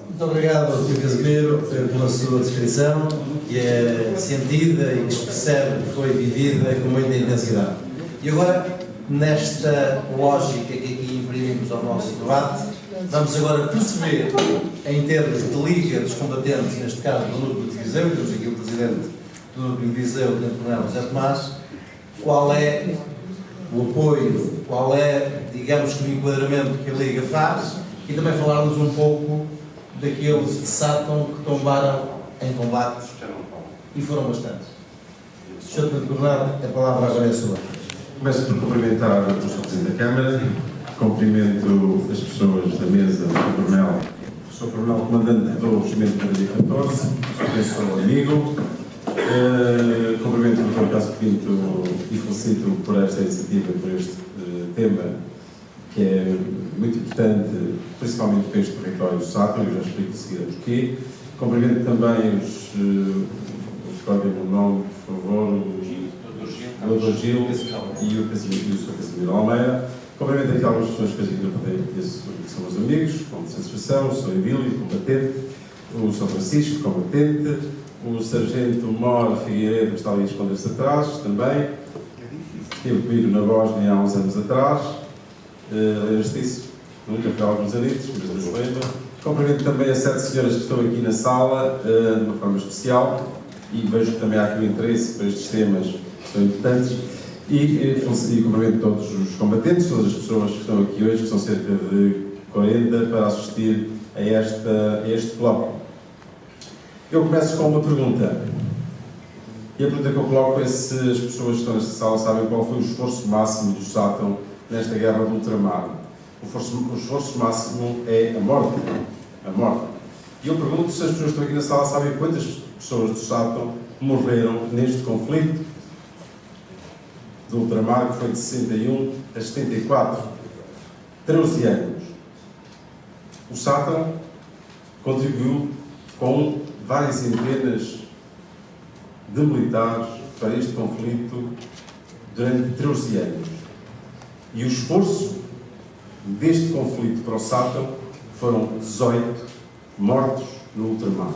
Muito obrigado, Sr. Casimiro, pela sua descrição, que é sentida e que se percebe que foi vivida com muita intensidade. E agora, nesta lógica que aqui imprimimos ao nosso debate, vamos agora perceber, em termos de liga dos combatentes, neste caso do Núcleo de Viseu, temos aqui o Presidente do Núcleo de Viseu, o Tenente-Coronel José Tomás, qual é o apoio, qual é, digamos que o enquadramento que a Liga faz, e também falarmos um pouco daqueles de Sátão que tombaram em combate, e foram bastantes. Sr. Tenente-Coronel, a palavra agora é sua. Começo por cumprimentar o Sr. Presidente da Câmara, cumprimento as pessoas da mesa, o Sr. Coronel, Comandante do Regimento de Maria 14, sou amigo, cumprimento o Dr. Cássio Pinto e felicito por esta iniciativa, por este tema, que é muito importante, principalmente para este território do Sátão, eu já explico de seguida porquê. Cumprimento também os colegas do nome, por favor, o Dr. Gil e o Sr. Casimiro Almeida. Cumprimento aqui algumas pessoas que eu conheço, que são meus amigos, com satisfação, o Sr. Emílio, combatente, o Sr. Francisco, combatente, o Sargento Mora Figueiredo, que está ali a esconder-se atrás, também. Esteve comigo na Bósnia há uns anos atrás. Lembras-te disso? Nunca foi há alguns anitos, mas não se lembra. Cumprimento também as 7 senhoras que estão aqui na sala, de uma forma especial, e vejo que também há aqui um interesse para estes temas que são importantes. E cumprimento todos os combatentes, todas as pessoas que estão aqui hoje, que são cerca de 40, para assistir a este colóquio. Eu começo com uma pergunta. E a pergunta que eu coloco é se as pessoas que estão nesta sala sabem qual foi o esforço máximo do Sátão nesta guerra do ultramar. O esforço máximo é a morte. A morte. E eu pergunto se as pessoas que estão aqui na sala sabem quantas pessoas do Sátão morreram neste conflito do ultramar, que foi de 61 a 74. 13 anos. O Sátão contribuiu com várias centenas de militares para este conflito durante 13 anos. E o esforço deste conflito para o Sátão foram 18 mortos no ultramar.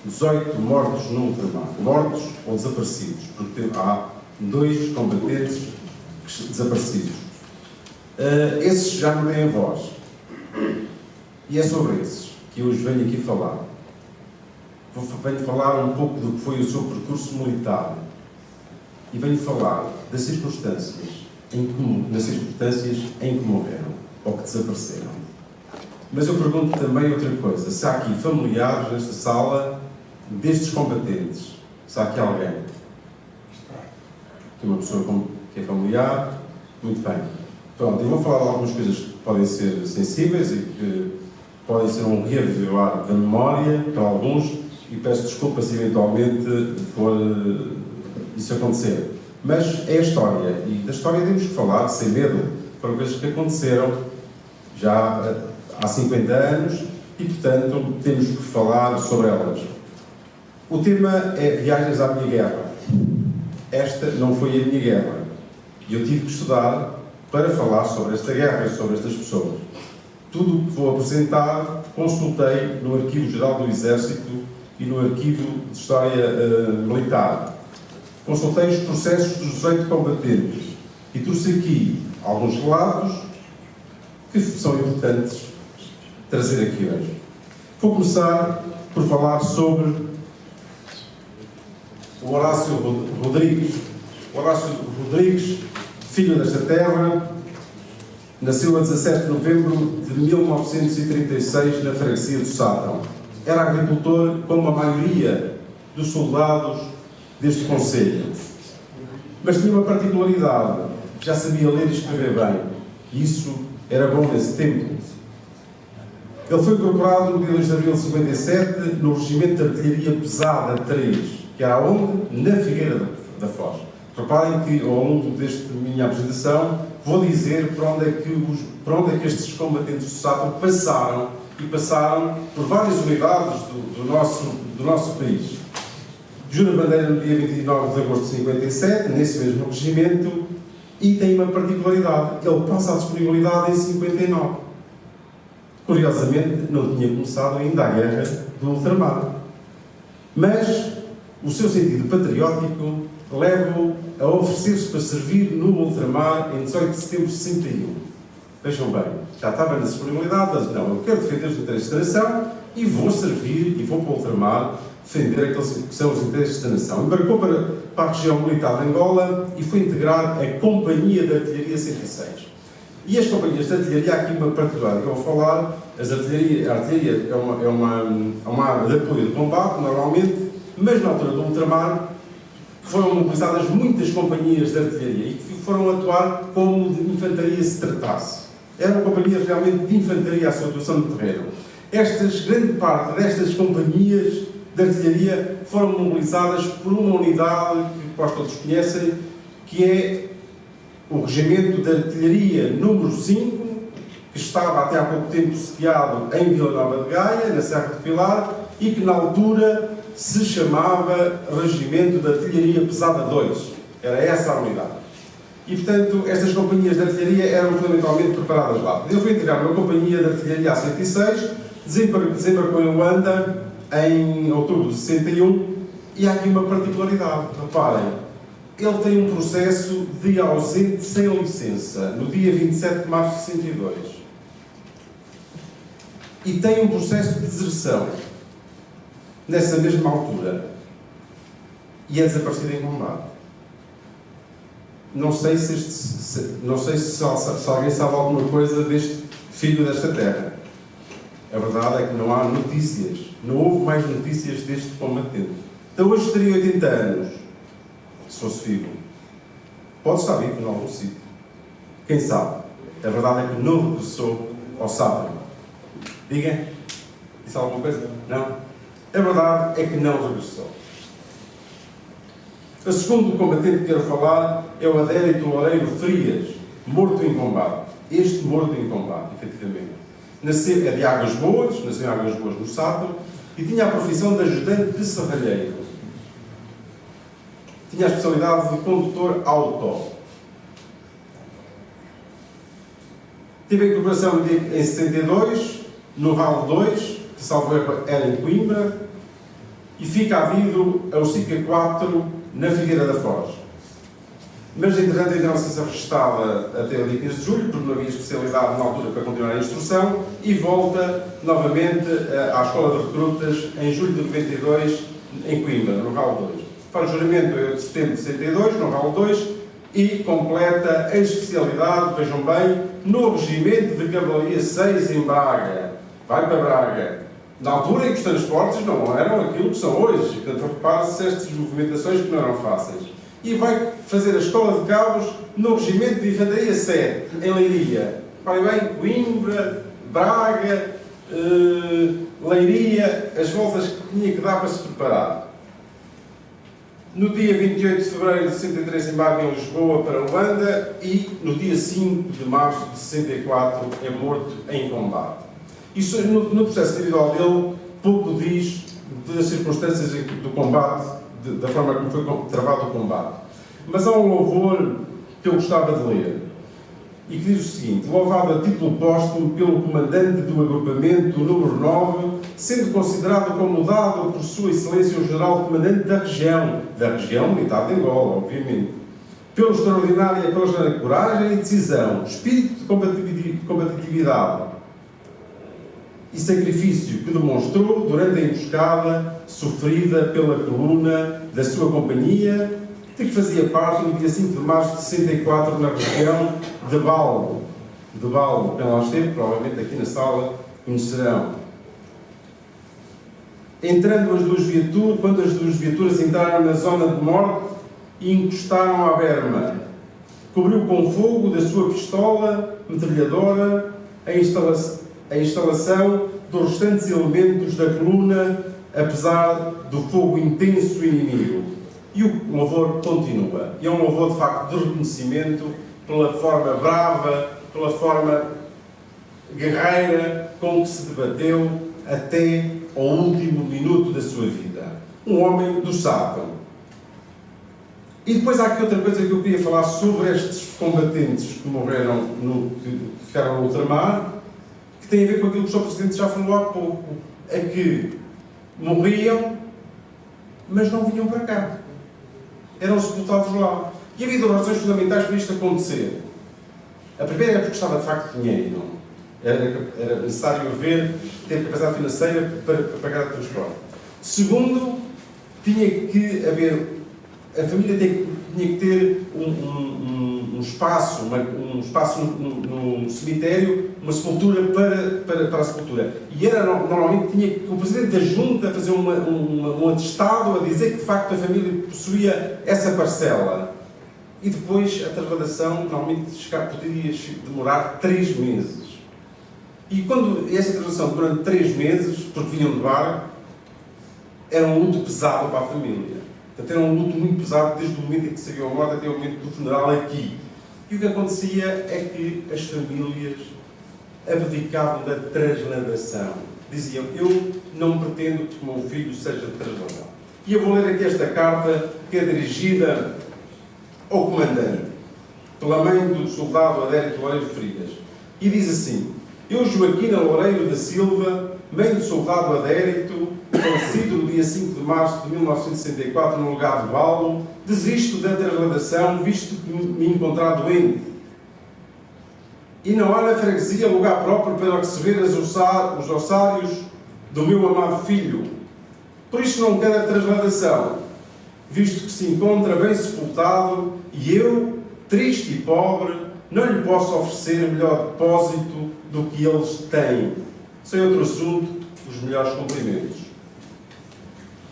18 mortos no ultramar. Mortos ou desaparecidos, porque há 2 combatentes desaparecidos. Esses já não têm voz. E é sobre esses que hoje venho aqui falar. Venho falar um pouco do que foi o seu percurso militar. E venho falar das circunstâncias em que morreram ou que desapareceram. Mas eu pergunto também outra coisa. Se há aqui familiares nesta sala destes combatentes? Se há aqui alguém? Aqui uma pessoa que é familiar? Muito bem. Pronto, eu vou falar de algumas coisas que podem ser sensíveis e que podem ser um reavivar da memória para alguns, e peço desculpa se eventualmente for isso acontecer. Mas é a história, e da história temos que falar sem medo. Foram coisas que aconteceram já há 50 anos e, portanto, temos que falar sobre elas. O tema é Viagens à Minha Guerra. Esta não foi a minha guerra. E eu tive que estudar para falar sobre esta guerra e sobre estas pessoas. Tudo o que vou apresentar consultei no Arquivo Geral do Exército e no Arquivo de História Militar. Consultei os processos dos 18 combatentes e trouxe aqui alguns relatos que são importantes trazer aqui hoje. Vou começar por falar sobre o Horácio Rodrigues. O Horácio Rodrigues, filho desta terra, nasceu a 17 de novembro de 1936 na freguesia do Sátão. Era agricultor, como a maioria dos soldados deste concelho. Mas tinha uma particularidade: já sabia ler e escrever bem. E isso era bom nesse tempo. Ele foi incorporado no dia 2 de abril de 57 no Regimento de Artilharia Pesada 3, que era onde? Na Figueira da Foz. Reparem que, ao longo desta minha apresentação, vou dizer para onde é que estes combatentes do Sátão passaram, e passaram por várias unidades do nosso país. Jura bandeira no dia 29 de agosto de 57, nesse mesmo regimento, e tem uma particularidade: ele passa a disponibilidade em 59. Curiosamente, não tinha começado ainda a guerra do ultramar. Mas o seu sentido patriótico leva-o a oferecer-se para servir no ultramar em 18 de setembro de 61. Vejam bem, já estava na disponibilidade, mas não, eu quero defender os interesses da nação e vou servir e vou para o ultramar defender aqueles que são os interesses da nação. Embarcou para a região militar de Angola e foi integrar a Companhia de Artilharia 106. E as companhias de artilharia, há aqui uma particularidade que eu vou falar, a artilharia é uma arma de apoio de combate, normalmente, mas na altura do ultramar foram mobilizadas muitas companhias de artilharia e que foram atuar como de infantaria se tratasse. Eram companhias realmente de infantaria à sua atuação no terreno. Grande parte destas companhias de artilharia foram mobilizadas por uma unidade que quase todos conhecem, que é o Regimento de Artilharia número 5, que estava até há pouco tempo sediado em Vila Nova de Gaia, na Serra de Pilar, e que na altura se chamava Regimento de Artilharia Pesada 2. Era essa a unidade. E, portanto, estas companhias de artilharia eram fundamentalmente preparadas lá. Ele foi integrar uma companhia de artilharia A106, desembarcou em Luanda em outubro de 61, e há aqui uma particularidade. Reparem, ele tem um processo de ausente sem licença, no dia 27 de março de 62. E tem um processo de deserção, nessa mesma altura. E é desaparecido em combate. Não sei se alguém sabe alguma coisa deste filho desta terra. A verdade é que não há notícias. Não houve mais notícias deste combatente. Então hoje teria 80 anos, se fosse vivo. Pode estar vivo em algum sítio. Quem sabe? A verdade é que não regressou ao sábado. Diga? Disse alguma coisa? Não? A verdade é que não regressou. O segundo combatente que quero falar é o Adérito Loureiro Frias, morto em combate. Este morto em combate, efetivamente. Nasceu, é de Águas Boas, nasceu em Águas Boas no Sátão, e tinha a profissão de ajudante de serralheiro. Tinha a especialidade de condutor auto. Teve a incorporação em 62, no RAL 2, que salvo era em Coimbra, e fica havido ao SICA 4 na Figueira da Foz. Mas, entretanto, a licença registada até o dia 15 de julho, porque não havia especialidade na altura para continuar a instrução, e volta novamente à Escola de Recrutas em julho de 92, em Coimbra, no RAL 2. Faz o juramento em setembro de 62, no RAL 2, e completa a especialidade, vejam bem, no Regimento de Cavalaria 6 em Braga. Vai para Braga. Na altura em que os transportes não eram aquilo que são hoje. Portanto, repare-se estas movimentações que não eram fáceis. E vai fazer a Escola de Cabos no Regimento de Infantaria 7, em Leiria. Reparem bem, Coimbra, Braga, Leiria, as voltas que tinha que dar para se preparar. No dia 28 de fevereiro de 63 embarca em Lisboa para Luanda e no dia 5 de março de 64 é morto em combate. Isso, no processo individual dele, pouco diz das circunstâncias do combate, da forma como foi travado o combate. Mas há um louvor que eu gostava de ler, e que diz o seguinte: louvado a título póstumo pelo comandante do agrupamento número 9, sendo considerado como dado por Sua Excelência o General Comandante da região militar de Angola, obviamente, pela extraordinária coragem e decisão, espírito de combatividade e sacrifício que demonstrou durante a emboscada sofrida pela coluna da sua companhia, de que fazia parte no dia 5 de março de 64 na região de Balbo. Quem lá esteve, provavelmente aqui na sala, conhecerão. Quando as duas viaturas entraram na zona de morte e encostaram à berma, cobriu com fogo da sua pistola metralhadora a instalação dos restantes elementos da coluna, apesar do fogo intenso do inimigo. E o louvor continua. E é um louvor, de facto, de reconhecimento pela forma brava, pela forma guerreira com que se debateu até ao último minuto da sua vida. Um homem do Sátão. E depois há aqui outra coisa que eu queria falar sobre estes combatentes que morreram, que ficaram no ultramar, que tem a ver com aquilo que o Sr. Presidente já falou há pouco, é que morriam, mas não vinham para cá. Eram sepultados lá. E havia duas razões fundamentais para isto acontecer. A primeira é porque estava de facto dinheiro. Era necessário ter capacidade financeira para pagar o transporte. Segundo, tinha que haver, a família tinha que ter um espaço no cemitério, uma sepultura para a sepultura. E era normalmente tinha o Presidente da Junta fazer um atestado a dizer que de facto a família possuía essa parcela. E depois a trasladação normalmente poderia demorar 3 meses. E quando essa trasladação durante 3 meses, porque vinham de barco, era um luto pesado para a família. Portanto, era um luto muito pesado desde o momento em que saiu a morte até o momento do funeral aqui. E o que acontecia é que as famílias abdicavam da trasladação. Diziam, eu não pretendo que o meu filho seja trasladado. E eu vou ler aqui esta carta que é dirigida ao comandante, pela mãe do soldado Adérito Loureiro Frias. E diz assim, eu, Joaquina Loureiro da Silva, mãe do soldado Adérito, falecido no dia 5 de março de 1964 no lugar de Valo, desisto da trasladação, visto que me encontrar doente. E não há na freguesia lugar próprio para receber os ossários do meu amado filho. Por isso não quero a trasladação, visto que se encontra bem sepultado e eu, triste e pobre, não lhe posso oferecer melhor depósito do que eles têm. Sem outro assunto, os melhores cumprimentos.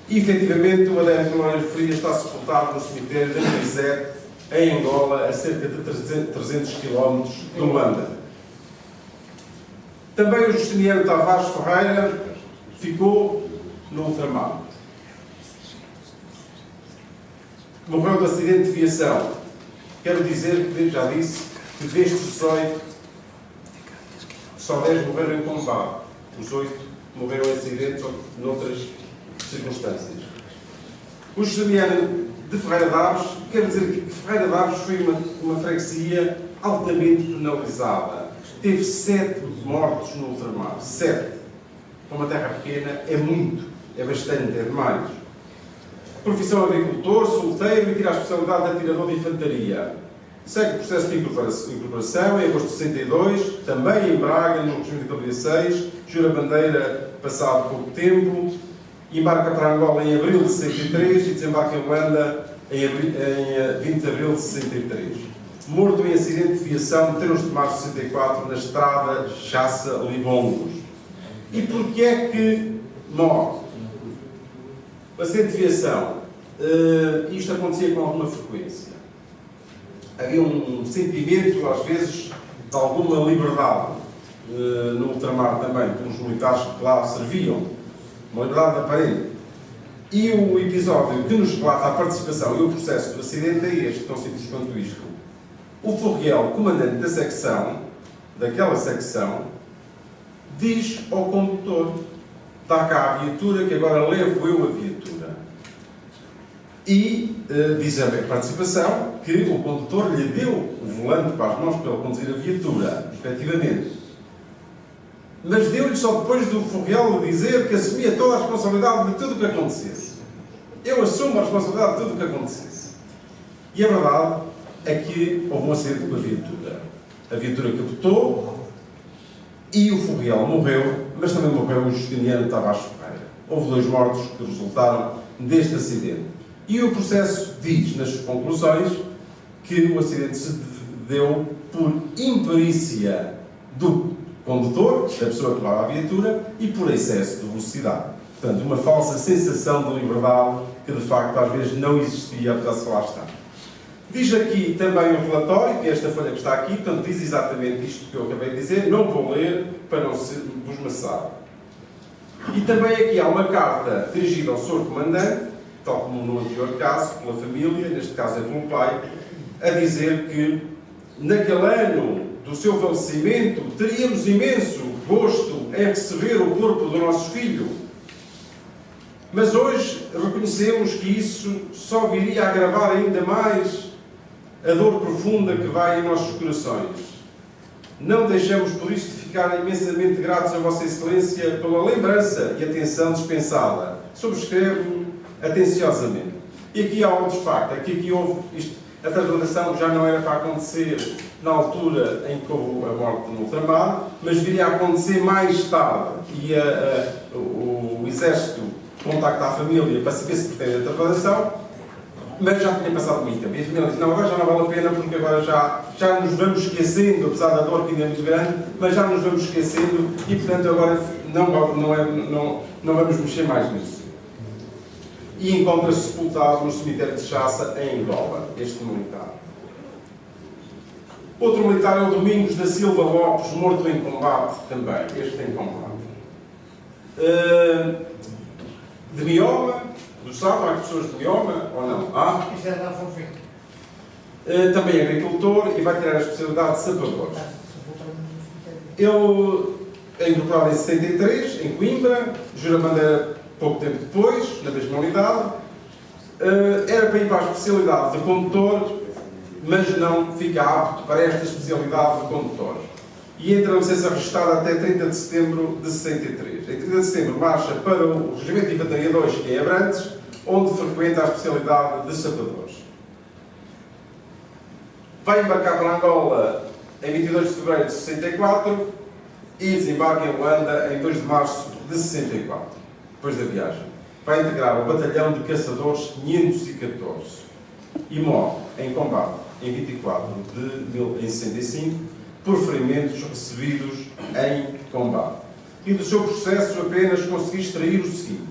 E, efetivamente, o Adérito Loureiro Frias está sepultado no cemitério de Anguizete, em Angola, a cerca de 300 km de Luanda. Também o Justiniano Tavares Ferreira ficou no ultramar. Morreu de acidente de viação. Quero dizer que, já disse, que destes 18, só 10 morreram em combate. Os 8 morreram em acidentes ou noutras circunstâncias. O Justiniano de Ferreira de Aves, quero dizer que Ferreira de Aves foi uma freguesia altamente penalizada. Teve 7 mortos no ultramar. 7. Para uma terra pequena é muito, é bastante, é demais. Profissão agricultor, solteiro e tira a especialidade de atirador de infantaria. Segue o processo de incorporação em agosto de 62, também em Braga, no regime de categoria 6, jura bandeira passado pouco tempo, embarca para Angola em abril de 63 e desembarca em Luanda em 20 de abril de 63. Morto em acidente de viação de 13 de março de 64 na estrada Chassa-Libongos. E porquê é que morre? O acidente de viação. Isto acontecia com alguma frequência. Havia um sentimento, às vezes, de alguma liberdade no ultramar também, pelos militares que lá serviam. Uma liberdade aparente. E o episódio que nos relata a participação e o processo do acidente é este, tão simples quanto isto. O Furriel, comandante da secção, daquela secção, diz ao condutor, está cá a viatura, que agora levo eu a viatura. E diz a participação que o condutor lhe deu o volante para as mãos para ele conduzir a viatura, efetivamente. Mas deu-lhe só depois do Furriel dizer que assumia toda a responsabilidade de tudo o que acontecesse. Eu assumo a responsabilidade de tudo o que acontecesse. E a verdade é que houve um acidente com a viatura. A viatura capotou e o Furriel morreu, mas também morreu o Justiniano Tavares Ferreira. Houve 2 mortos que resultaram deste acidente. E o processo diz, nas suas conclusões, que o acidente se deu por imperícia do condutor, da pessoa que leva a viatura, e por excesso de velocidade. Portanto, uma falsa sensação de liberdade que, de facto, às vezes não existia, apesar de lá estar. Diz aqui também o relatório, que é esta folha que está aqui, portanto, diz exatamente isto que eu acabei de dizer, não vou ler para não vos maçar. E também aqui há uma carta dirigida ao Sr. Comandante, tal como no anterior caso, pela família, neste caso é pelo pai, a dizer que, naquele ano do seu falecimento, teríamos imenso gosto em receber o corpo do nosso filho. Mas hoje reconhecemos que isso só viria a agravar ainda mais a dor profunda que vai em nossos corações. Não deixamos por isso de ficar imensamente gratos a Vossa Excelência pela lembrança e atenção dispensada. Subscrevo atenciosamente. E aqui há outro facto, aqui houve a transplantação já não era para acontecer na altura em que houve a morte no ultramar, mas viria a acontecer mais tarde. E o Exército contacta a família para saber se pretende a transplantação, mas já tinha passado muito tempo. E a família disse, não, agora já não vale a pena, porque agora já nos vamos esquecendo, apesar da dor que ainda é muito grande, mas já nos vamos esquecendo e, portanto, agora não vamos mexer mais nisso. E encontra-se sepultado no cemitério de Chassa, em Angola, este militar. Outro militar é o Domingos da Silva Lopes, morto em combate também, este em combate. De mioma, do sabe, há pessoas de mioma ou não? Há? Também é agricultor e vai tirar a especialidade de sapador. Ele é incorporado em 63, em Coimbra, jura bandeira pouco tempo depois, na mesma unidade. Era para ir para a especialidade de condutor, mas não fica apto para esta especialidade de condutor. E entra na licença registada até 30 de setembro de 63. Em 30 de setembro marcha para o Regimento de Infantaria 2, que é Abrantes, onde frequenta a especialidade de sapadores. Vai embarcar para Angola em 22 de fevereiro de 64 e desembarca em Luanda em 2 de março de 64. Depois da viagem, vai integrar o Batalhão de Caçadores 514 e morre em combate em 24 de 65 por ferimentos recebidos em combate. E do seu processo apenas consegui extrair o seguinte: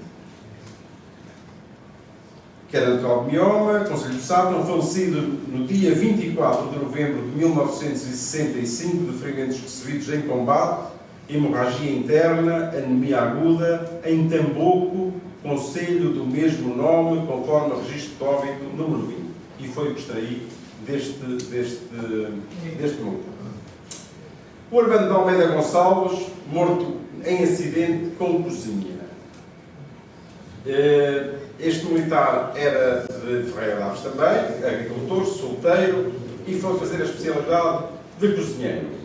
que era natural de mioma, Conselho do Sátão, falecido no dia 24 de novembro de 1965 de ferimentos recebidos em combate, hemorragia interna, anemia aguda, em Tamboco, concelho do mesmo nome, conforme o registro de óbito número 20. E foi o que extraí deste militar. O Urbano de Almeida Gonçalves, morto em acidente com cozinha. Este militar era de Ferreira de Aves também, agricultor, solteiro, e foi fazer a especialidade de cozinheiro.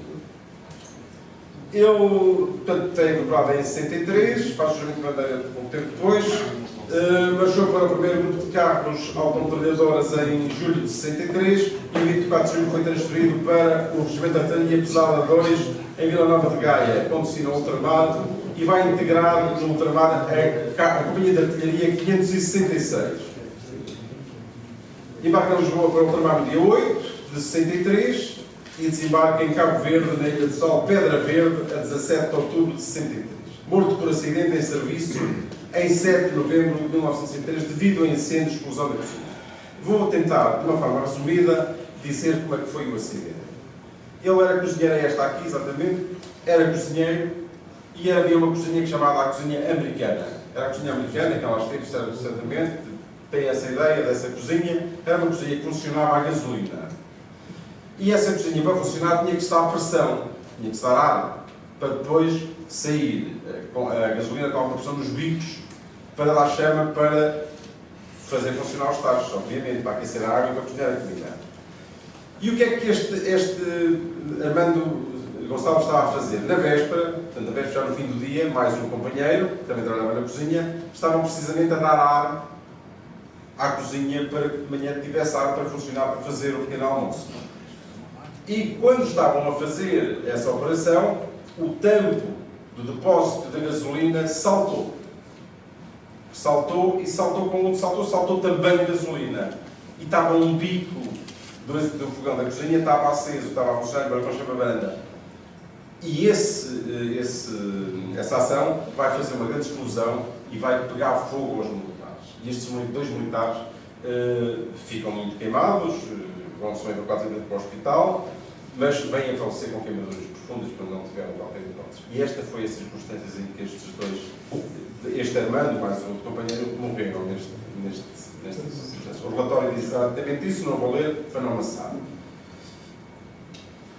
Ele, portanto, tem incorporado em 63, faz o juramento de bandeira pouco tempo depois, marchou para o primeiro grupo de carros autometralhadoras em julho de 63 e em 24 de julho foi transferido para o Regimento de Artilharia Pesada 2 em Vila Nova de Gaia, onde se no ultramar e vai integrar no ultramar a Companhia de Artilharia 566. Embarca em Lisboa para o ultramar no dia 8 de 63 e desembarca em Cabo Verde, na Ilha de Sol, Pedra Verde, a 17 de outubro de 63. Morto por acidente em serviço em 7 de novembro de 1963, devido a incêndio e explosão da cozinha. Vou tentar, de uma forma resumida, dizer como é que foi o acidente. Ele era cozinheiro, esta aqui, exatamente, era cozinheiro, e havia uma cozinha chamada a cozinha americana. Era a cozinha americana, que ela esteve certamente, tem essa ideia dessa cozinha, era uma cozinha que funcionava a gasolina. E essa cozinha, para funcionar, tinha que estar a pressão, tinha que estar ar, para depois sair a gasolina com a pressão nos bicos, para dar chama, para fazer funcionar os tachos, obviamente, para aquecer a água e para cozinhar a comida. E o que é que este Armando Gonçalves estava a fazer? Na véspera, portanto, na véspera já no fim do dia, mais um companheiro, que também trabalhava na cozinha, estavam precisamente a dar ar à cozinha para que de manhã tivesse ar para funcionar, para fazer o pequeno almoço. E quando estavam a fazer essa operação, o tampo do depósito da gasolina saltou. Saltou com outro saltou também gasolina. E estava um bico do fogão da cozinha, estava aceso, estava a funcionar para a chama-branda. E essa ação vai fazer uma grande explosão e vai pegar fogo aos militares. E estes dois militares ficam muito queimados, são evacuados para o hospital, mas vêm a falecer com queimaduras profundas, porque não tiveram qualquer hipótese. E esta foi a circunstâncias em que estes dois, este Armando mais o outro companheiro, morreram nesta circunstância. O relatório diz exatamente isso, não vou ler para não amassar.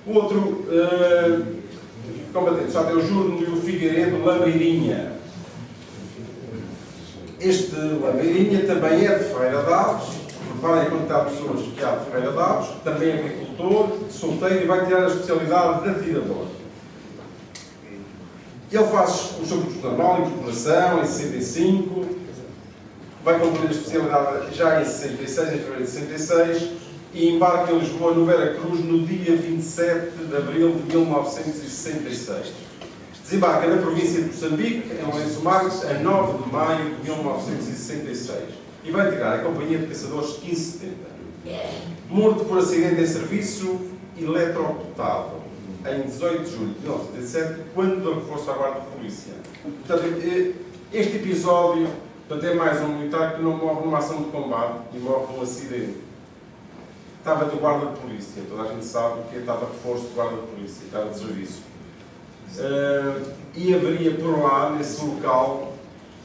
O outro combatente já deu Júlio Figueiredo Lameirinha. Este Lameirinha também é de Ferreira de Aves, preparem a quantidade de pessoas que há de Ferreira de Aves, também é agricultor, solteiro e vai tirar a especialidade de atirador. Ele faz o seu curso normal, incorporação, em 65, vai concluir a especialidade já em 66, em fevereiro de 66, e embarca em Lisboa, no Veracruz, no dia 27 de abril de 1966. Desembarca na província de Moçambique, em Lourenço Marques, a 9 de maio de 1966, e vai integrar a Companhia de Caçadores 1570. Morto por acidente em serviço eletrocutado, em 18 de julho de 1977, quando do reforço à Guarda de Polícia. Portanto, este episódio, portanto, é mais um militar que não morre numa ação de combate e morre num acidente. Estava de guarda de polícia, toda a gente sabe que estava de reforço de guarda de polícia, estava de serviço. E haveria por lá, nesse local,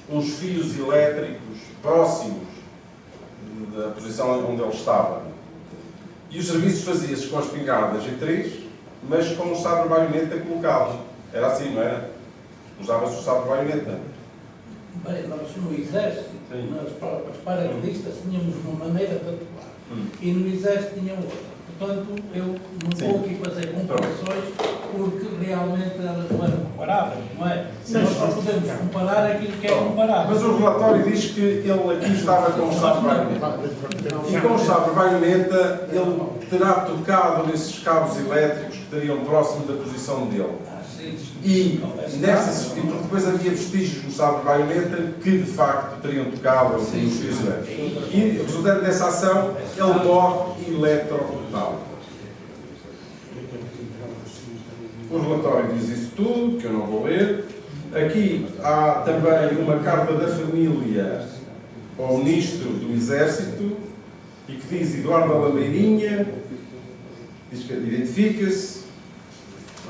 uns fios elétricos próximos da posição onde ele estava. E os serviços faziam-se com as espingardas G3, mas com um sabre-baioneta colocado. Era assim, não era? Usava-se o sabre-baioneta. Bem, nós no Exército, nas paraquedistas, tínhamos uma maneira de atuar. E no Exército tinham outra. Portanto, eu não vou aqui fazer comparações, porque realmente elas não eram comparáveis, não é? Nós só podemos comparar aquilo que é comparável. Mas o relatório diz que ele aqui estava com o sabre-baioneta. E com o sabre-baioneta, ele terá tocado nesses cabos elétricos que estariam próximo da posição dele. E depois havia vestígios no sabre-baioneta que de facto teriam tocado os fios elétricos. E resultante dessa ação, ele morre eletrocutado. O relatório diz isso tudo, que eu não vou ler. Aqui há também uma carta da família ao Ministro do Exército e que diz Eduardo Alameirinha, diz que identifica-se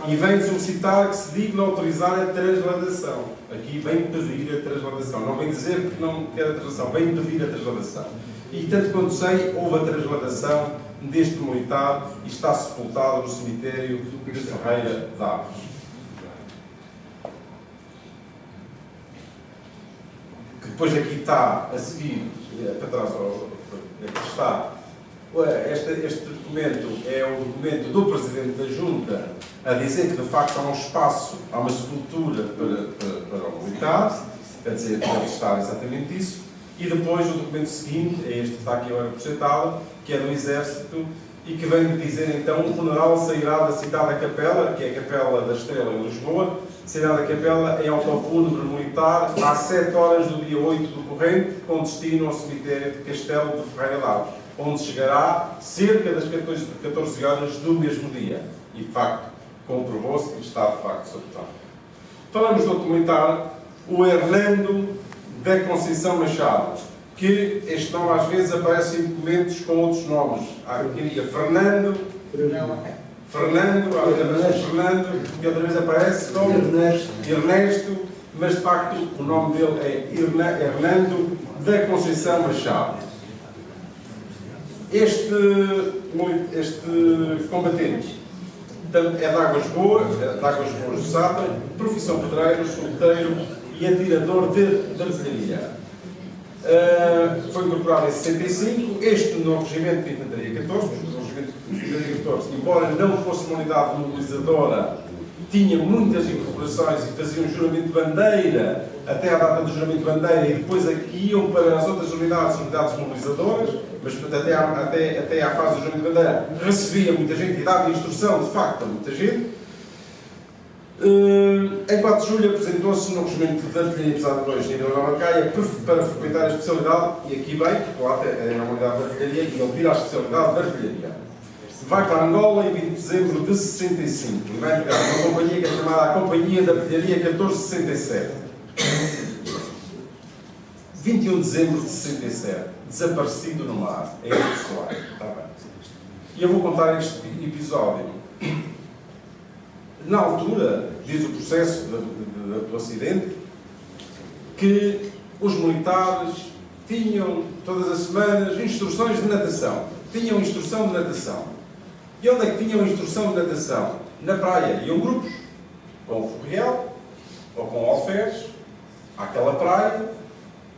e vem solicitar que se digne autorizar a transladação. Aqui vem pedir a transladação, não vem dizer que não quer a transladação, vem pedir a transladação. E tanto quanto sei, houve a transladação deste militar e está sepultado no cemitério de Ferreira de Aves. Que depois aqui está a seguir, para trás, aqui está. Este documento é o documento do Presidente da Junta a dizer que de facto há um espaço, há uma sepultura para o militar, quer dizer, deve estar exatamente isso, e depois o documento seguinte, é este que está aqui agora projetado, que é do Exército, e que vem dizer então o funeral sairá da citada capela, que é a Capela da Estrela em Lisboa, sairá da capela em autofúnebre militar às 7 horas do dia 8 do corrente, com destino ao cemitério de Castelo de Ferreira de Aves, onde chegará cerca das 14 horas do mesmo dia. E, de facto, comprovou-se que está, de facto, sepultado. Falamos do outro militar, o Hernando da Conceição Machado, que este nome às vezes aparece em documentos com outros nomes. Há quem diga Fernando, e outra vez aparece como Ernesto, mas, de facto, o nome dele é Hernando da Conceição Machado. Este combatente é de Águas Boas do Sata, profissão pedreiro, solteiro e atirador de artilharia. Foi incorporado em 65, este no Regimento de Infantaria 14, o Regimento de Infantaria 14, embora não fosse uma unidade mobilizadora, tinha muitas incorporações e fazia um juramento de bandeira até à data do juramento de bandeira e depois aqui iam para as outras unidades mobilizadoras, mas até à fase do juramento de bandeira recebia muita gente e dava instrução de facto a muita gente. Em 4 de julho apresentou-se no Regimento de Artilharia Pesada 2 em Vila Nova de Gaia para frequentar a especialidade, e aqui bem, porque lá é na unidade de artilharia e ele vira a especialidade de artilharia. Vai para Angola em 20 de dezembro de 65 e vai entregar uma companhia que é chamada a Companhia de Artilharia 1467. 21 de dezembro de 67, desaparecido no mar, em Soares. Está bem. E eu vou contar este episódio. Na altura, diz o processo do acidente, que os militares tinham, todas as semanas, instruções de natação. Tinham instrução de natação. E onde é que tinham instrução de natação? Na praia. Iam grupos, com o Furriel, ou com o Alferes, àquela praia,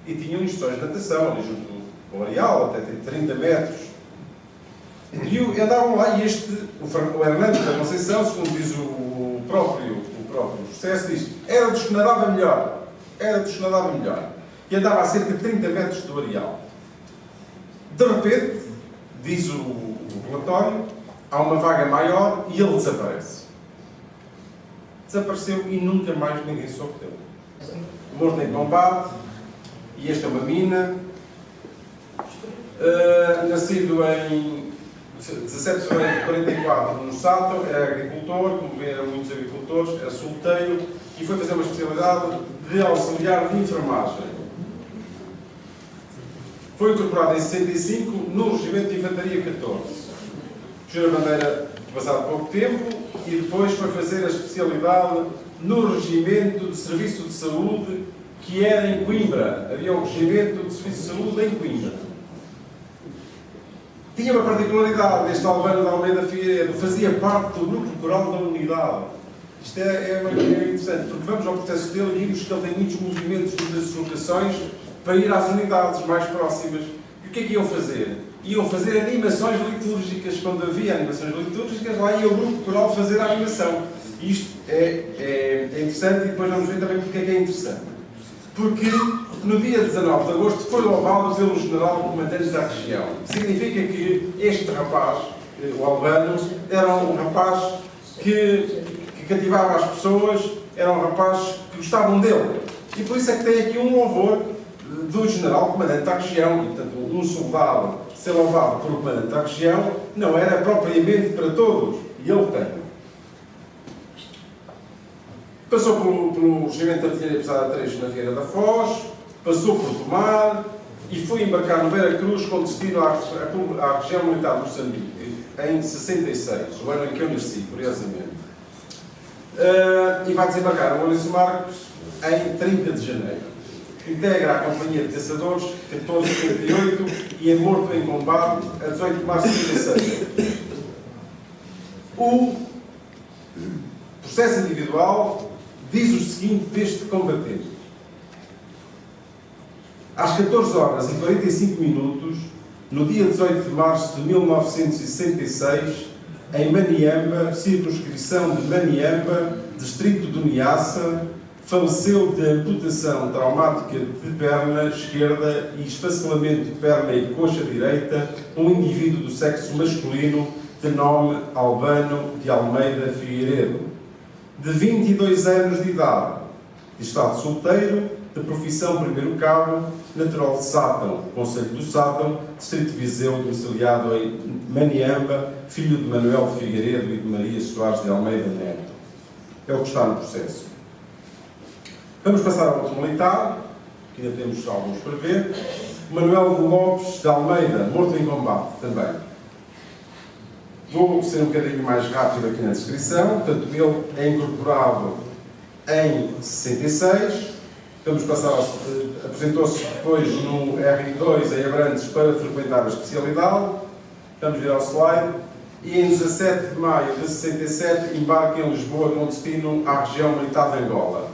e tinham instruções de natação, ali junto do areal, até 30 metros. E andavam lá, e o Hernando da Conceição, segundo diz o próprio próprio processo, diz: era dos que nadava melhor. Era dos que nadava melhor. E andava a cerca de 30 metros do areal. De repente, diz o relatório, há uma vaga maior e ele desaparece. Desapareceu e nunca mais ninguém soube dele. Morto em combate, e esta é uma mina. Nascido em 17 de fevereiro de 44 no Salto, era agricultor, como vê, eram muitos agricultores, era solteiro e foi fazer uma especialidade de auxiliar de enfermagem. Foi incorporado em 65 no Regimento de Infantaria 14. Puxou a bandeira passado pouco tempo e depois foi fazer a especialidade no Regimento de Serviço de Saúde, que era em Coimbra. Havia um Regimento de Serviço de Saúde em Coimbra. Tinha uma particularidade, este Albano de Almeida Figueiredo fazia parte do grupo coral da unidade. Isto é interessante, porque vamos ao processo dele e vimos que ele tem muitos movimentos de deslocações para ir às unidades mais próximas. E o que é que iam fazer? Iam fazer animações litúrgicas. Quando havia animações litúrgicas, lá ia o grupo coral fazer a animação. E isto é interessante e depois vamos ver também porque é que é interessante. Porque no dia 19 de agosto foi louvado pelo general comandante da região. Significa que este rapaz, o Albano, era um rapaz que cativava as pessoas, era um rapaz que gostavam dele. E por isso é que tem aqui um louvor do general comandante da região. E, portanto, um soldado ser louvado pelo comandante da região não era propriamente para todos. E ele tem. Passou pelo Regimento de Artilharia Pesada 3 na Vieira da Foz, passou por Tomar e foi embarcar no Vera Cruz com destino à região militar de Moçambique, em 66, o ano em que eu nasci, curiosamente. E vai desembarcar no Lourenço Marques em 30 de janeiro. Integra a Companhia de Caçadores 1478 e é morto em combate a 18 de março de 66. O processo individual diz o seguinte deste combatente: às 14 horas e 45 minutos, no dia 18 de março de 1966, em Maniamba, circunscrição de Maniamba, distrito de Niassa, faleceu de amputação traumática de perna esquerda e esfacelamento de perna e coxa direita um indivíduo do sexo masculino de nome Albano de Almeida Figueiredo, de 22 anos de idade, de estado solteiro, de profissão primeiro cabo, natural de Sátão, Conselho do Sátão, distrito de Viseu, domiciliado em Maniamba, filho de Manuel de Figueiredo e de Maria Soares de Almeida Neto. É o que está no processo. Vamos passar ao outro militar, que ainda temos alguns para ver. Manuel de Lopes de Almeida, morto em combate também. Vou ser um bocadinho mais rápido aqui na descrição. Portanto, ele é incorporado em 66. Vamos passar apresentou-se depois no R2 em Abrantes para frequentar a especialidade. Vamos vir ao slide. E em 17 de maio de 67 embarca em Lisboa com destino à região militar de Angola.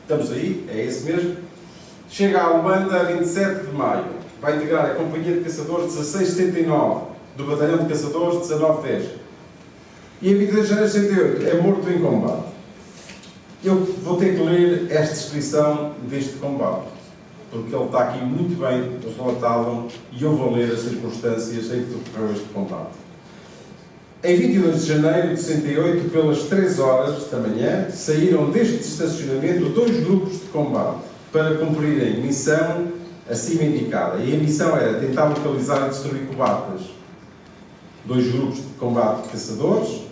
Estamos aí, é esse mesmo. Chega à Luanda a 27 de maio. Vai integrar a Companhia de Caçadores 1679 do Batalhão de Caçadores 1910. E em 23 de janeiro de 68 é morto em combate. Eu vou ter que ler esta descrição deste combate, porque ele está aqui muito bem relatado e eu vou ler as circunstâncias em que ocorreu este combate. Em 22 de janeiro de 68, pelas 3 horas da manhã, saíram deste estacionamento 2 grupos de combate para cumprirem missão acima indicada. E a missão era tentar localizar e destruir cobatas. 2 grupos de combate de caçadores,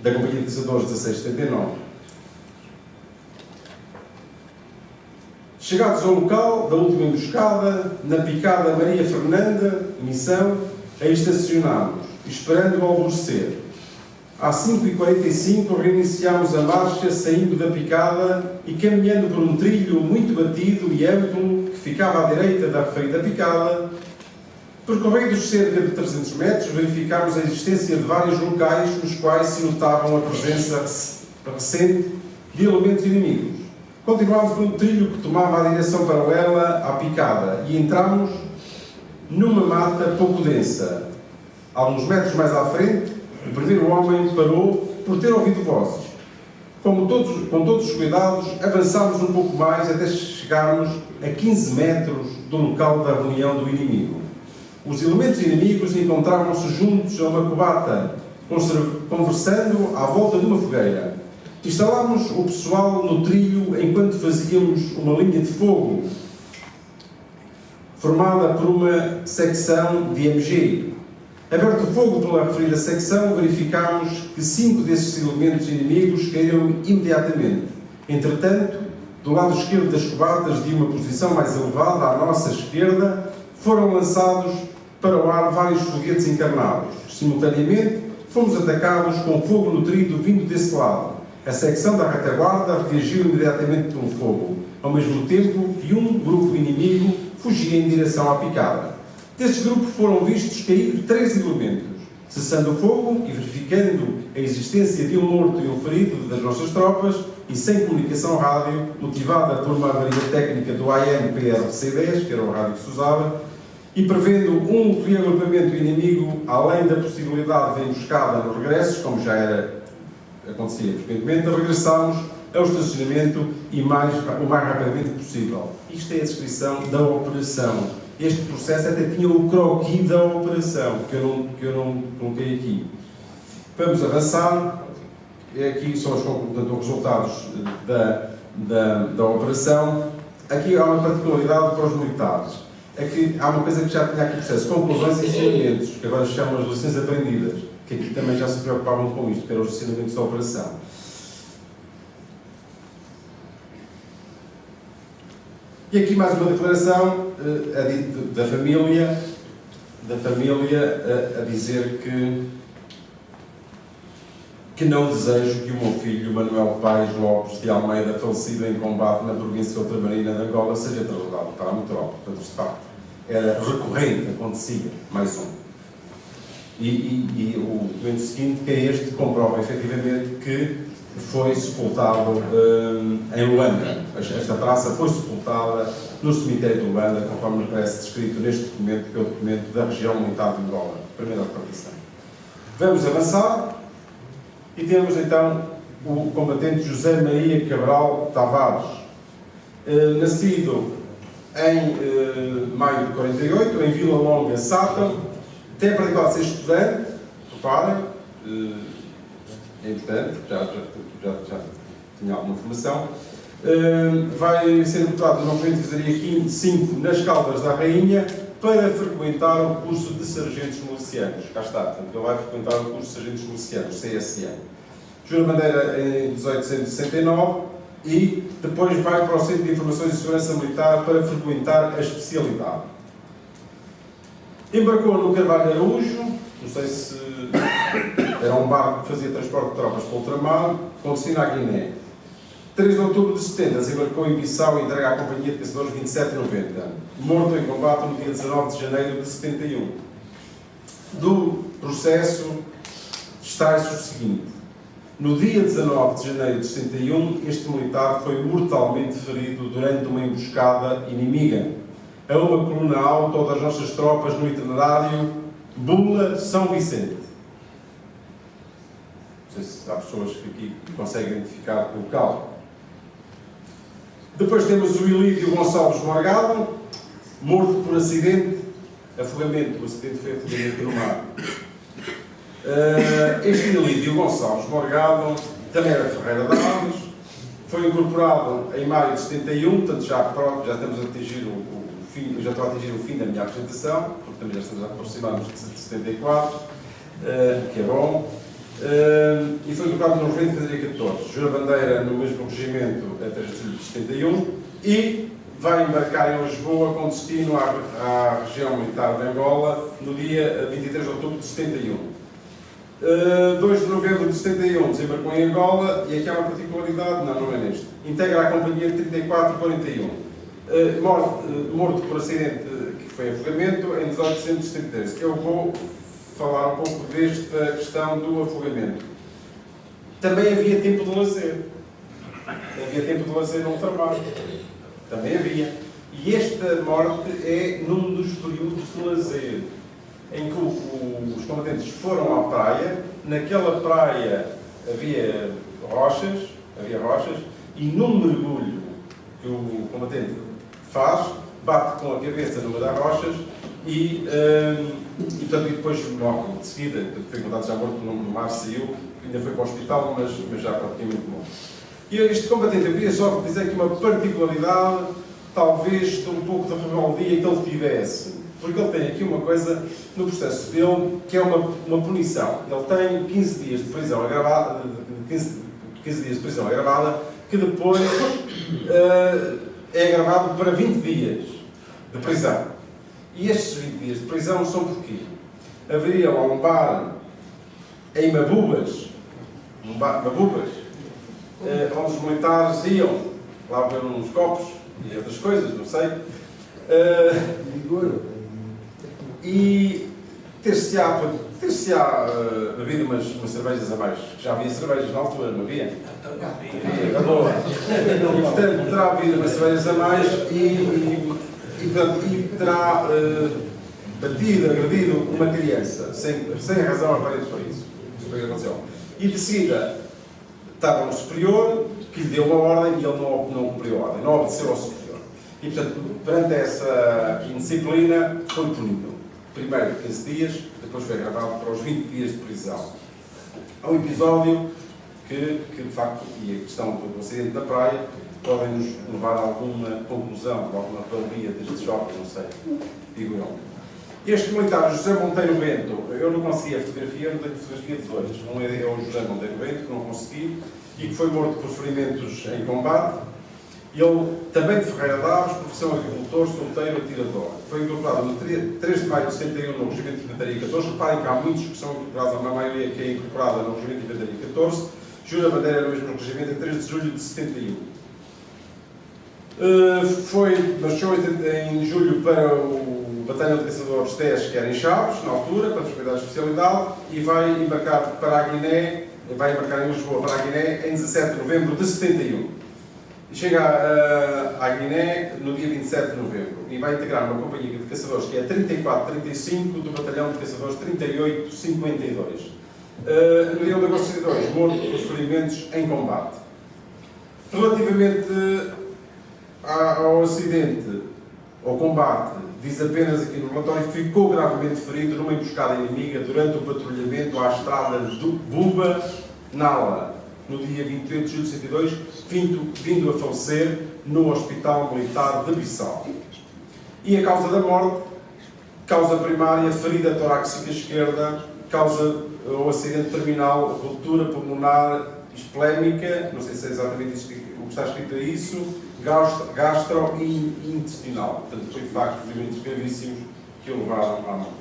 da Companhia de Caçadores 1679. Chegados ao local da última emboscada, na picada Maria Fernanda, missão, aí estacionámos, esperando o alvorecer. Às 5h45 reiniciámos a marcha, saindo da picada e caminhando por um trilho muito batido e amplo que ficava à direita da referida picada. Percorridos cerca de 300 metros, verificámos a existência de vários locais nos quais se notavam a presença recente de elementos inimigos. Continuámos por um trilho que tomava a direção paralela à picada e entramos numa mata pouco densa. Alguns metros mais à frente, o primeiro homem parou por ter ouvido vozes. com todos os cuidados, avançámos um pouco mais até chegarmos a 15 metros do local da reunião do inimigo. Os elementos inimigos encontravam-se juntos a uma covata, conversando à volta de uma fogueira. Instalámos o pessoal no trilho enquanto fazíamos uma linha de fogo, formada por uma secção de MG. Aberto o fogo pela referida secção, verificámos que 5 desses elementos inimigos caíram imediatamente. Entretanto, do lado esquerdo das covatas, de uma posição mais elevada à nossa esquerda, foram lançados para o ar vários foguetes encarnados. Simultaneamente, fomos atacados com fogo nutrido vindo desse lado. A secção da retaguarda reagiu imediatamente pelo fogo, ao mesmo tempo que um grupo inimigo fugia em direção à picada. Deste grupo foram vistos cair 3 elementos. Cessando o fogo e verificando a existência de um morto e um ferido das nossas tropas, e sem comunicação rádio, motivada por uma avaria técnica do AM-PRC-10, que era o rádio que se usava, e prevendo um reagrupamento inimigo, além da possibilidade de emboscada no regresso, como já acontecia frequentemente, regressámos ao estacionamento o mais rapidamente possível. Isto é a descrição da operação. Este processo até tinha o croquis da operação, que eu não coloquei aqui. Vamos avançar. Aqui são os resultados da operação. Aqui há uma particularidade para os militares. Aqui há uma coisa que já tinha aqui processo, conclusões e ensinamentos, que agora se chamam as lições aprendidas, que aqui também já se preocupavam com isto, que eram os ensinamentos da operação. E aqui mais uma declaração da família a dizer que não desejo que o meu filho, Manuel Paes Lopes de Almeida, falecido em combate na província ultramarina de Angola, seja trasladado para a metrópole. Portanto, de facto, era recorrente, acontecia, mais um. E o documento seguinte, que é este, comprova efetivamente que foi sepultado em Luanda. Esta praça foi sepultada no cemitério de Luanda, conforme me parece descrito neste documento, que é o documento da região militar de Angola, primeira repartição. Vamos avançar e temos então o combatente José Maria Cabral Tavares, nascido em maio de 48, em Vila Longa, Sátão, tem a particularidade de ser estudante, reparem, é importante, já tinha alguma formação. Vai ser deputado no Movimento de Fazaria 5 nas Caldas da Rainha para frequentar o curso de Sargentos Milicianos. Cá está, portanto, ele vai frequentar o curso de Sargentos Milicianos, CSM. Jura bandeira em 1869 e depois vai para o Centro de Informações e Segurança Militar para frequentar a especialidade. Embarcou no Carvalho Araújo, não sei se era um barco que fazia transporte de tropas para o ultramar, com destino à Guiné. 3 de outubro de 70, desembarcou em Bissau e entrega à Companhia de Caçadores 2790. Morto em combate no dia 19 de janeiro de 71. Do processo extrai-se o seguinte. No dia 19 de janeiro de 61, este militar foi mortalmente ferido durante uma emboscada inimiga a uma coluna alta das nossas tropas no itinerário Bula-São Vicente. Não sei se há pessoas que aqui conseguem identificar o local. Depois temos o Ilídio Gonçalves Morgado, morto por acidente, afogamento. O acidente foi afogamento no mar. Este Ilídio Gonçalves Morgado também era Ferreira de Alves, foi incorporado em maio de 71, portanto já estamos a atingir o fim, já estou a atingir o fim da minha apresentação, porque também já estamos a aproximar-nos de 74, que é bom. E foi incorporado no Regimento de Fazaria 14, jura bandeira no mesmo regimento a 3 de julho de 71 e vai embarcar em Lisboa com destino à região militar de Angola no dia 23 de outubro de 71. 2 de novembro de 71 desembarcou em Angola e aqui há uma particularidade, não é neste. Integra a Companhia de 34-41. Morto por acidente que foi afogamento em 1873. Eu vou falar um pouco desta questão do afogamento. Também havia tempo de lazer. Havia tempo de lazer no ultramar. Também havia. E esta morte é num dos períodos de lazer em que os combatentes foram à praia. Naquela praia havia rochas havia rochas, e num mergulho que o combatente faz, bate com a cabeça numa das rochas e portanto, depois morre de seguida, foi encontrado já morto no mar, saiu, ainda foi para o hospital, mas já praticamente morto. E este combatente, eu queria só dizer que uma particularidade, talvez, de um pouco de rebeldia que ele tivesse, porque ele tem aqui uma coisa no processo dele, que é uma punição. Ele tem 15 dias de prisão agravada, 15 dias de prisão agravada, que depois é agravado para 20 dias de prisão. E estes 20 dias de prisão são porquê? Haveria lá um bar em Mabubas, onde os militares iam lá ver uns copos e outras coisas, não sei. E ter-se-á bebido umas cervejas a mais. Já havia cervejas na altura, não havia? Havia, boa. E, portanto, terá bebido umas cervejas a mais e terá batido, agredido uma criança, sem razão aparente para isso. Isso foi o que aconteceu. E de seguida, estava um superior que lhe deu uma ordem e ele não cumpriu a ordem, não obedeceu ao superior. E, portanto, perante essa indisciplina, foi punido. Primeiro 15 dias, depois foi agravado para os 20 dias de prisão. É um episódio que de facto, e a questão do acidente da praia, podem nos levar a alguma conclusão, a alguma rebeldia destes jovens, não sei, digo eu. Este militar, José Monteiro Bento, eu não consegui a fotografia, não tenho fotografia de dois. Um é o José Monteiro Bento, que não consegui, e que foi morto por ferimentos em combate. Ele, também de Ferreira Daves, profissão agricultor, solteiro, atirador. Foi incorporado no 3 de maio de 61 no Regimento de Infantaria 14. Reparem que há muitos que são incorporados, a maioria que é incorporada no Regimento de Infantaria 14. Jura Bandeira no mesmo regimento em 3 de julho de 71. Marchou em julho para o Batalhão de Caçadores 10, que era em Chaves, na altura, para respeitar a especialidade, e vai embarcar para a Guiné, vai embarcar em Lisboa para a Guiné em 17 de novembro de 71. E chega à Guiné no dia 27 de novembro e vai integrar uma companhia de caçadores que é 34-35 do Batalhão de Caçadores 38-52. No dia de agosto de 62, morto por ferimentos em combate. Relativamente ao acidente, ao combate, diz apenas aqui no relatório que ficou gravemente ferido numa emboscada inimiga durante o patrulhamento à estrada de Buba-Nala, no dia 28 de julho de 62, vindo a falecer no Hospital Militar de Bissau. E a causa da morte, causa primária, ferida torácica esquerda, causa o acidente terminal, ruptura pulmonar esplémica, não sei se é exatamente isso, o que está escrito é isso, gastro e intestinal. Portanto, foi de facto ferimentos gravíssimos que o levaram à morte.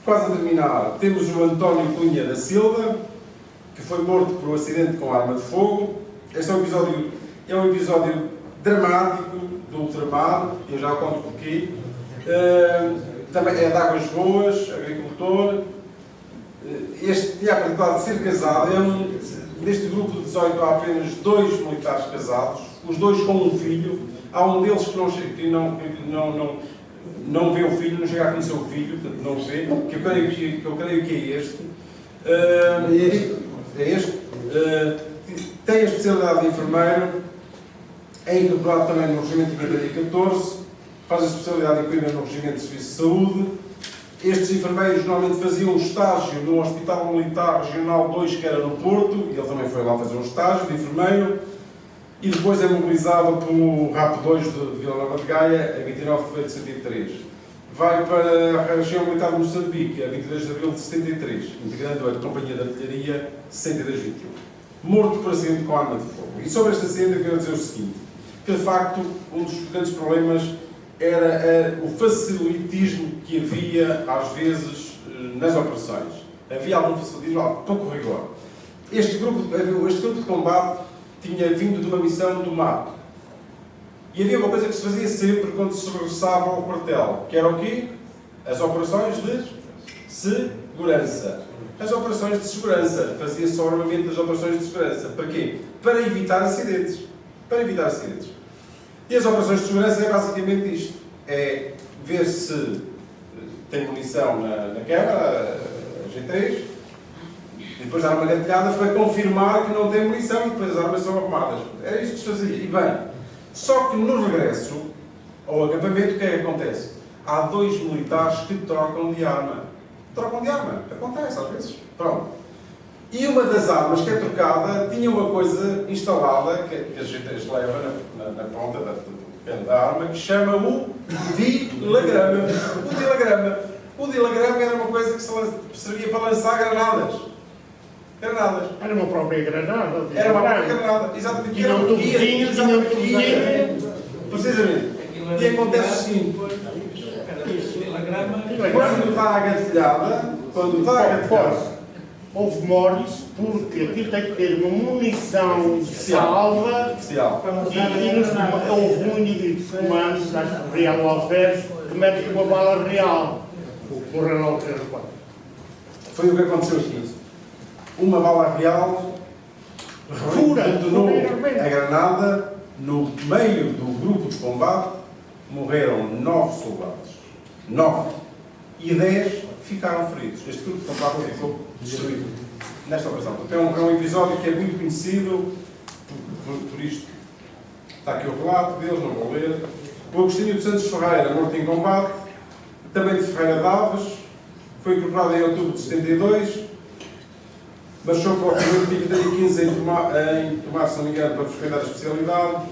Quase a terminar, temos o António Cunha da Silva, que foi morto por um acidente com arma de fogo. Este é um episódio dramático do ultramar, e eu já conto porquê. Também é de Águas Boas, agricultor. Este tinha a particularidade de ser casado. Neste grupo de 18 há apenas 2 militares casados, os 2 com um filho. Há um deles que não vê o filho, não chega a conhecer o filho, portanto não vê, que eu creio que é este. Tem a especialidade de enfermeiro, é incorporado também no Regimento de Infantaria 14, faz a especialidade em Coimbra no Regimento de Serviço de Saúde. Estes enfermeiros normalmente faziam um estágio no Hospital Militar Regional 2, que era no Porto, e ele também foi lá fazer um estágio de enfermeiro, e depois é mobilizado pelo RAP 2 de Vila Nova de Gaia, a 29 de fevereiro de 73. Vai para a região militar de Moçambique, a 22 de abril de 73, integrando a Companhia de Artilharia 62-21. Morto por acidente com arma de fogo. E sobre este acidente eu quero dizer o seguinte, que de facto um dos grandes problemas era o facilitismo que havia às vezes nas operações. Havia algum facilitismo, pouco rigor. Este grupo de combate tinha vindo de uma missão do mato. E havia uma coisa que se fazia sempre quando se regressava ao quartel, que era o quê? As operações de segurança. As operações de segurança. Fazia-se normalmente as operações de segurança. Para quê? Para evitar acidentes. Para evitar acidentes. E as operações de segurança é basicamente isto. É ver se tem munição na câmara, a G3, E depois dar uma gatilhada para confirmar que não tem munição e depois as armas são arrumadas. Era isto que se fazia. E bem, só que no regresso ao acampamento, o que é que acontece? Há 2 militares que trocam de arma. Trocam de arma. Acontece às vezes. Pronto. E uma das armas que é trocada tinha uma coisa instalada que a gente leva na ponta da arma que chama o dilagrama. O dilagrama. O dilagrama era uma coisa que servia para lançar granadas. Granadas. Era uma própria granada. Era uma própria granada. Exatamente. Tinha um tubozinho, tinha um tubozinho. Precisamente. E acontece o seguinte. Quando está a gatilhada, houve mortes porque aquilo tem que ter uma munição de salva especial. e houve um indivíduo de comando, acho que Real Alferes, que mete uma bala real. O que morreu logo 3 ou 4. Foi o que aconteceu aqui. Uma bala real detonou a granada no meio do grupo de combate. Morreram 9 soldados. 9. E 10 ficaram feridos. Este grupo de combate ficou destruído nesta operação. Então, é um episódio que é muito conhecido, por isto está aqui o relato deles, não vou ler. O Agostinho dos Santos Ferreira, morto em combate, também de Ferreira Daves, foi incorporado em outubro de 72, marchou para o Regimento de Infantaria 15 em Tomar, se não me engano, para defender a especialidade,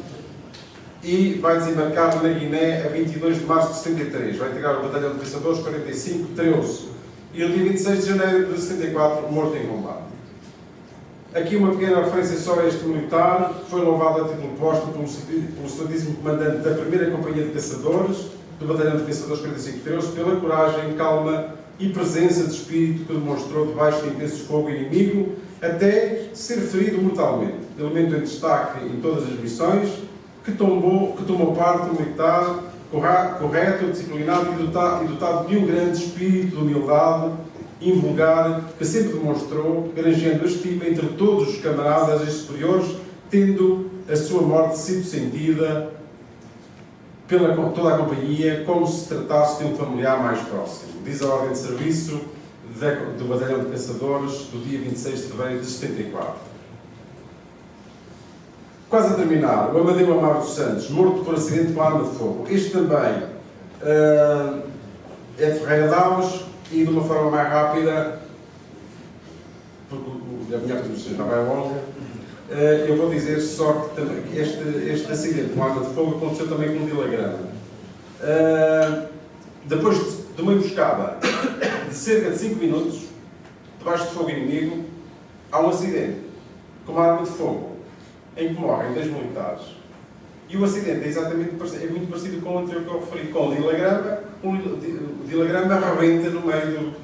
e vai desembarcar na Guiné a 22 de março de 73. Vai integrar o Batalhão de Caçadores 45-13. E no dia 26 de janeiro de 74, morto em combate. Aqui uma pequena referência só a este militar, que foi louvado a título póstumo pelo excelentíssimo comandante da 1ª Companhia de Caçadores, do Batalhão de Caçadores 45-13, pela coragem, calma e presença de espírito que demonstrou debaixo de intenso fogo inimigo, até ser ferido mortalmente. Elemento em destaque em todas as missões, que tomou parte militar correto, disciplinado e dotado de um grande espírito de humildade invulgar, que sempre demonstrou, granjeando a estima entre todos os camaradas e superiores, tendo a sua morte sido sentida pela toda a companhia, como se tratasse de um familiar mais próximo. Diz a ordem de serviço do Batalhão de Caçadores do dia 26 de fevereiro de 74. Quase a terminar, o Amadeu Amaro dos Santos, morto por acidente com arma de fogo. Este também é de Ferreira Daves e, de uma forma mais rápida, porque a minha apresentação já vai longa, eu vou dizer só que também, este acidente com arma de fogo aconteceu também com um dilagrama. Depois de uma emboscada de cerca de 5 minutos, debaixo de fogo inimigo, há um acidente com uma arma de fogo, em que morrem 2 militares. E o acidente é muito parecido com o anterior que eu referi, com o dilagrama. O dilagrama arrebenta no meio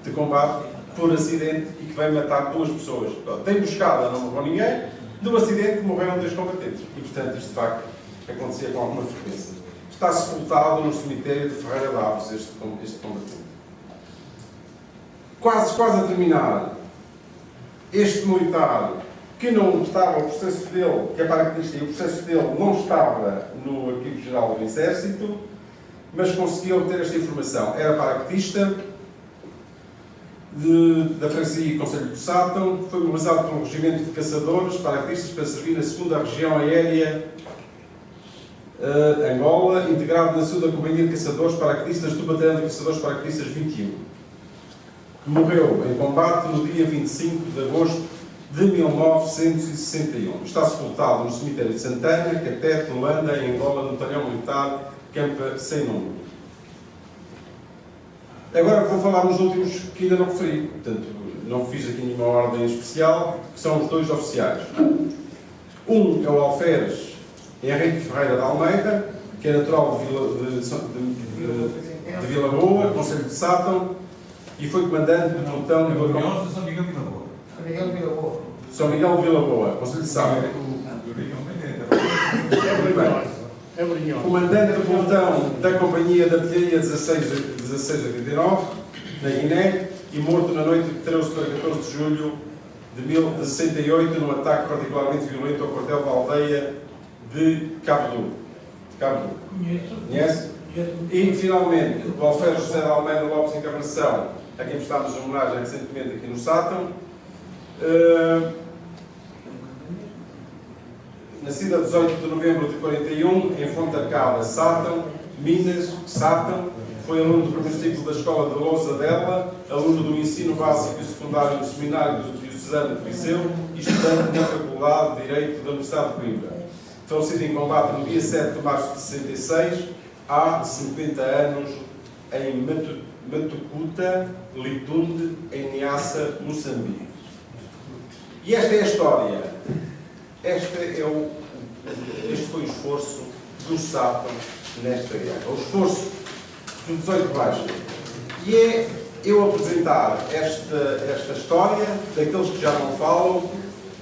de combate por acidente e que vai matar 2 pessoas. Tem emboscada, não morreu ninguém. No acidente morreram 2 combatentes. E, portanto, isto de facto acontecia com alguma frequência. Está sepultado no cemitério de Ferreira Daves, este combatente. Quase a terminar, este militar que não estava, o processo dele, que é paraquedista, e o processo dele não estava no Arquivo Geral do Exército, mas conseguiu obter esta informação. Era paraquedista da Freguesia e Conselho de Sátão, foi mobilizado pelo Regimento de Caçadores, paraquedistas, para servir na 2ª Região Aérea Angola, integrado na 2ª Companhia de Caçadores, paraquedistas do Batalhão de Caçadores, paraquedistas 21. Morreu em combate no dia 25 de agosto de 1961. Está sepultado no cemitério de Santana, Catete, Holanda, em Angola, no Batalhão Militar Campa Sem Número. Agora vou falar nos últimos que ainda não referi. Portanto, não fiz aqui nenhuma ordem especial, que são os 2 oficiais. Um é o Alferes Henrique Ferreira de Almeida, que é natural de Vila Boa, Conselho de Sátão, e foi comandante do pelotão de São Miguel Vila Boa. São Miguel de Vila Boa, Conselho de Sátão. É Brunhosa. Comandante do pelotão da Companhia de Artilharia 1689, na Guiné, e morto na noite de 13 para 14 de julho de 68, num ataque particularmente violento ao quartel da aldeia de Cabo Duro. Conhece? E, finalmente, o Alferes José de Almeida Lopes Encarnação, a quem prestámos homenagem recentemente aqui no Sátão. Nascida a 18 de novembro de 41, em Fonte Arcada, Sátão, Minas, Sátão, foi aluno do primeiro ciclo da Escola de Lousa dela, aluno do ensino básico e secundário no Seminário do Diocesano de Viseu e estudante na Faculdade de Direito da Universidade de Coimbra. Falecido em combate no dia 7 de março de 66, há 50 anos, em Matucuta, Litunde, em Niassa, Moçambique. E esta é a história. Este foi o esforço do Sátão nesta guerra. O esforço do 18 de baixo. E é eu apresentar esta história daqueles que já não falam.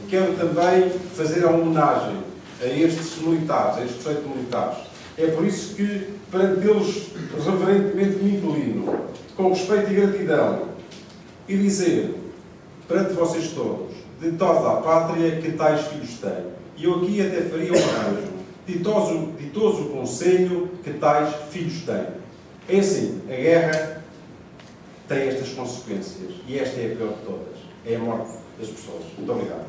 Quero também fazer a homenagem a estes militares, a estes 18 militares. É por isso que, perante eles, reverentemente me inclino, com respeito e gratidão, e dizer, perante vocês todos, ditosa a pátria que tais filhos têm. E eu aqui até faria um arranjo. Ditoso o conselho que tais filhos têm. É assim, a guerra tem estas consequências. E esta é a pior de todas. É a morte das pessoas. Muito obrigado.